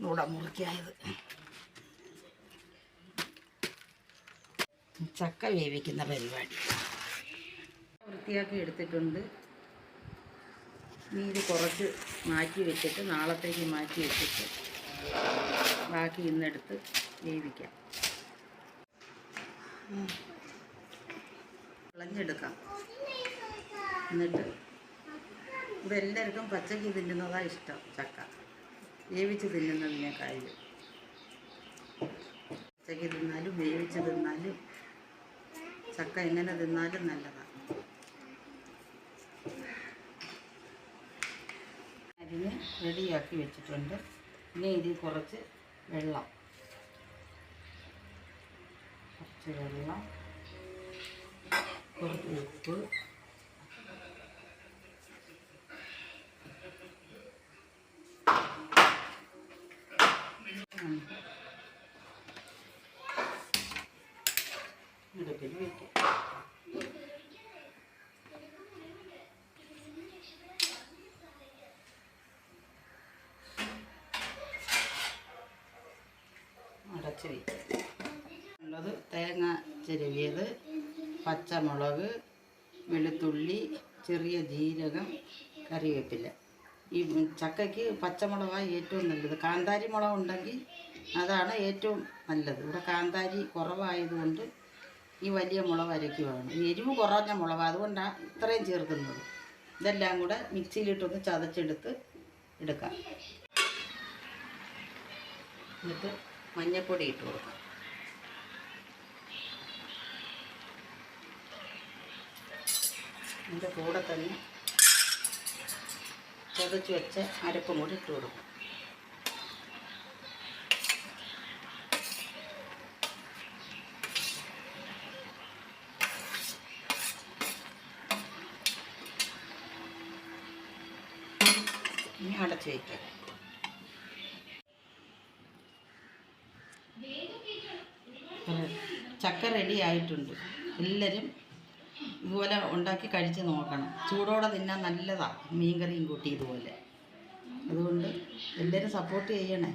ഇവിടെ മുറിക്കായത്. ചക്ക വേവിക്കുന്ന പരിപാടി വൃത്തിയാക്കി എടുത്തിട്ടുണ്ട്. ഇനി ഇത് കുറച്ച് മാറ്റി വെച്ചിട്ട് നാളത്തേക്ക് മാറ്റി വെച്ചിട്ട് ബാക്കി ഇന്നെടുത്ത് വേവിക്കാം. വിളഞ്ഞെടുക്കാം. എന്നിട്ട് ഇവിടെ എല്ലാവർക്കും പച്ചക്ക് തിന്നുന്നതാണ് ഇഷ്ടം. ചക്ക വേവിച്ച് തിന്നുന്നതിനേക്കാളും പച്ചക്ക് തിന്നാലും വേവിച്ച് തിന്നാലും ചക്ക എങ്ങനെ തിന്നാലും നല്ലതാണ്. അതിന് റെഡിയാക്കി വെച്ചിട്ടുണ്ട്. ഇനി ഇതിൽ കുറച്ച് വെള്ളം കുറച്ച് ഉപ്പ്, അടുപ്പിൽ വയ്ക്കാം. അടച്ച് വയ്ക്കാം. ഉള്ളത് തേങ്ങ ചിരവിയത്, പച്ചമുളക്, വെളുത്തുള്ളി, ചെറിയ ജീരകം, കറിവേപ്പില. ഈ ചക്കയ്ക്ക് പച്ചമുളകാണ് ഏറ്റവും നല്ലത്. കാന്താരി മുളക് ഉണ്ടെങ്കിൽ അതാണ് ഏറ്റവും നല്ലത്. ഇവിടെ കാന്താരി കുറവായതുകൊണ്ട് ഈ വലിയ മുളക് അരയ്ക്കുവാണ്. എരിവ് കുറഞ്ഞ മുളക്, അതുകൊണ്ടാണ് ഇത്രയും ചേർക്കുന്നത്. ഇതെല്ലാം കൂടെ മിക്സിയിലിട്ടൊന്ന് ചതച്ചെടുത്ത് എടുക്കാം. എന്നിട്ട് മഞ്ഞൾപ്പൊടി ഇട്ട് കൊടുക്കാം. അതിൻ്റെ കൂടെ തന്നെ ചതച്ച് വെച്ച അരപ്പും കൂടി ഇട്ട് കൊടുക്കും. ഇനി അടച്ച് വയ്ക്കാം. ചക്ക റെഡി ആയിട്ടുണ്ട്. എല്ലാവരും ഇതുപോലെ ഉണ്ടാക്കി കഴിച്ച് നോക്കണം. ചൂടോടെ തിന്നാൻ നല്ലതാണ്, മീൻകറിയും കൂട്ടി ഇതുപോലെ. അതുകൊണ്ട് എല്ലാവരും സപ്പോർട്ട് ചെയ്യണേ.